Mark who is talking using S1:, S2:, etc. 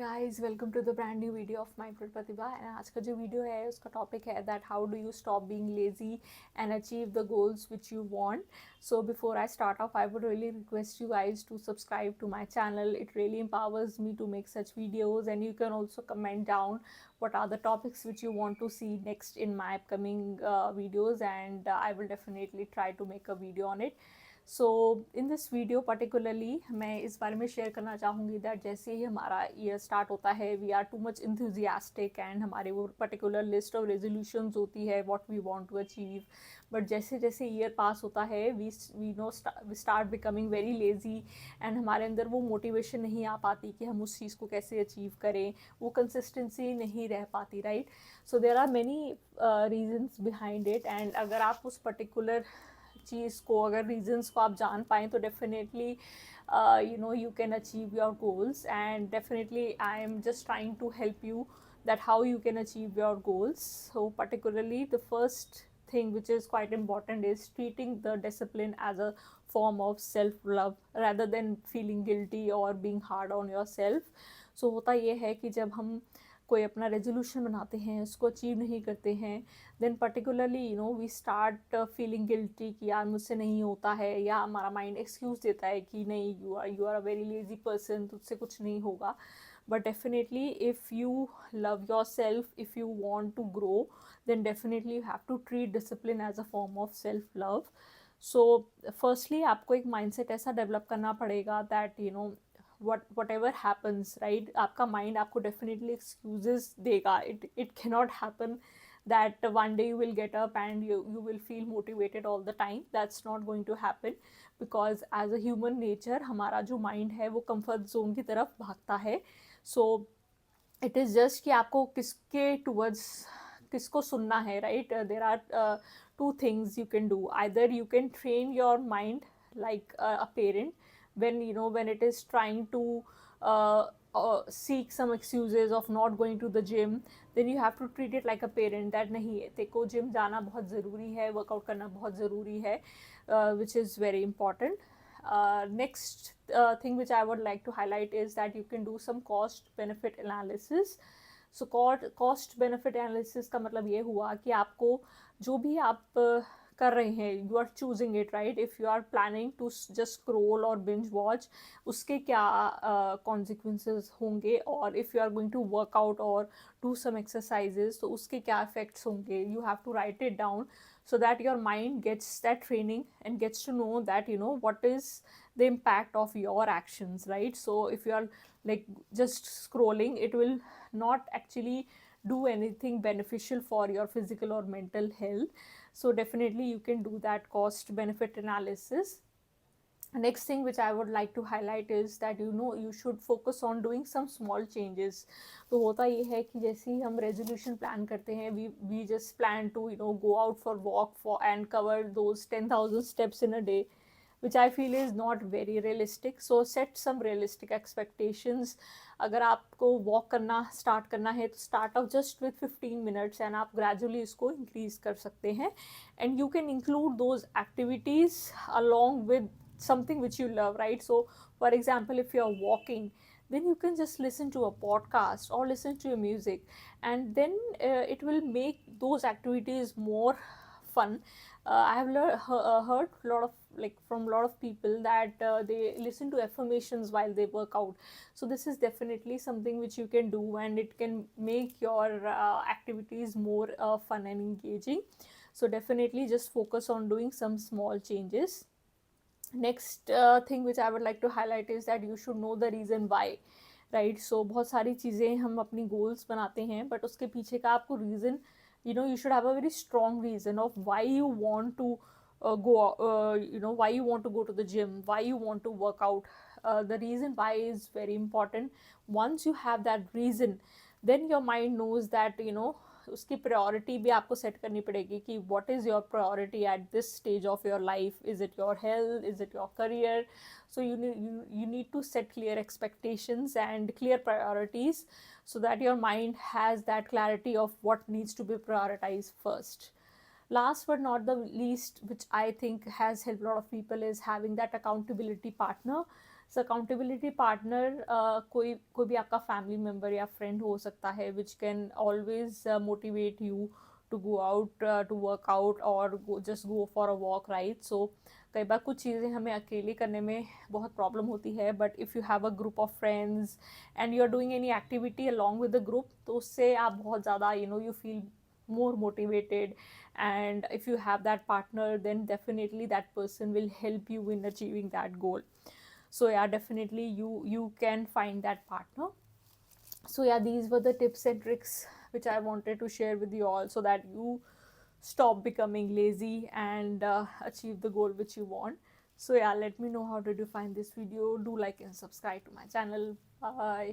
S1: Guys welcome to the brand new video of my Pratibha. And आज का जो video है उसका टॉपिक है that how do you stop being lazy and achieve the goals which you want. So before I start off, I would really request you guys to subscribe to my channel. It really empowers me to make such videos, and you can also comment down what are the topics which you want to see next in my upcoming videos, and I will definitely try to make a video on it. So in this video particularly मैं इस बारे में share करना चाहूँगी that जैसे ही हमारा year start होता है we are too much enthusiastic and हमारे वो पर्टिकुलर लिस्ट ऑफ रेजोल्यूशंस होती है what we want to achieve. But जैसे जैसे ईयर पास होता है we start becoming very lazy and हमारे अंदर वो मोटिवेशन नहीं आ पाती कि हम उस चीज़ को कैसे अचीव करें, वो कंसिस्टेंसी नहीं रह पाती, right. So there are many reasons behind it, and अगर आप उस पर्टिकुलर चीज़ को, अगर रीजंस को आप जान पाएँ तो definitely you can achieve your goals. And definitely I am just trying to help you that how you can achieve your goals. So particularly the first thing which is quite important is treating the discipline as a form of self love rather than feeling guilty or being hard on yourself. So होता ये है कि जब हम कोई अपना resolution बनाते हैं उसको अचीव नहीं करते हैं, then particularly we start feeling guilty कि यार मुझसे नहीं होता है, या हमारा माइंड एक्सक्यूज़ देता है कि नहीं you are a very lazy person, तुझसे कुछ नहीं होगा. But definitely if you love yourself, if you want to grow, then definitely you have to treat discipline as a form of self love. So firstly आपको एक mindset ऐसा develop करना पड़ेगा that whatever happens, right, आपका mind आपको definitely excuses देगा. It cannot happen that one day you will get up and you will feel motivated all the time. That's not going to happen because as a human nature हमारा जो mind है वो comfort zone की तरफ भागता है. So it is just कि आपको किसके towards किसको सुनना है, right. There are two things you can do. Either you can train your mind like a parent when it is trying to seek some excuses of not going to the gym, then you have to treat it like a parent that नहीं तेको gym जाना बहुत ज़रूरी है, workout करना बहुत ज़रूरी है, which is very important. Next thing which I would like to highlight is that you can do some cost benefit analysis. So cost benefit analysis का मतलब ये हुआ कि आपको जो भी आप कर रहे हैं, you are choosing it, right. If you are planning to just scroll और बिंज वॉच, उसके क्या कॉन्सिक्वेंसेस होंगे, और if you are going to work out और डू सम एक्सरसाइजेज तो उसके क्या इफेक्ट्स होंगे. You have to write it down so that your mind gets that training and gets to know that what is the impact of your actions, right. So if you are like just scrolling, it will not actually do anything beneficial for your physical or mental health. So definitely you can do that cost benefit analysis. Next thing which I would like to highlight is that you should focus on doing some small changes. तो होता ये है कि जैसे ही हम resolution plan करते हैं, we just plan to go out for walk for and cover those 10,000 steps in a day, which I feel is not very realistic. So set some realistic expectations. अगर आपको वॉक करना start करना है तो start of just with 15 minutes and आप gradually इसको increase कर सकते हैं. And you can include those activities along with something which you love, right. So for example, if you're walking, then you can just listen to a podcast or listen to your music, and then it will make those activities more fun. I have heard a lot of from a lot of people that they listen to affirmations while they work out. So this is definitely something which you can do, and it can make your activities more fun and engaging. So definitely just focus on doing some small changes. Next thing which I would like to highlight is that you should know the reason why, right. So बहुत सारी चीज़ें हम अपनी goals बनाते हैं, but उसके पीछे का आपको reason, you should have a very strong reason of why you want to why you want to go to the gym, why you want to work out. The reason why is very important. Once you have that reason, then your mind knows that उसकी priority भी आपको set करनी पड़ेगी कि what is your priority at this stage of your life. Is it your health, is it your career. So you need to set clear expectations and clear priorities so that your mind has that clarity of what needs to be prioritized first. Last but not the least, which I think has helped a lot of people, is having that accountability partner. So accountability partner कोई भी आपका family member या friend हो सकता है, which can always motivate you to go out to work out or just go for a walk, right? So कई बार कुछ चीज़ें हमें अकेले करने में बहुत प्रॉब्लम होती है, but if you have a group of friends and you are doing any activity along with the group, तो उससे आप बहुत ज़्यादा you feel more motivated. And if you have that partner, then definitely that person will help you in achieving that goal. So yeah, definitely you can find that partner. So yeah, these were the tips and tricks which I wanted to share with you all, so that you stop becoming lazy and achieve the goal which you want. So yeah, let me know how did you find this video. Do like and subscribe to my channel. Bye.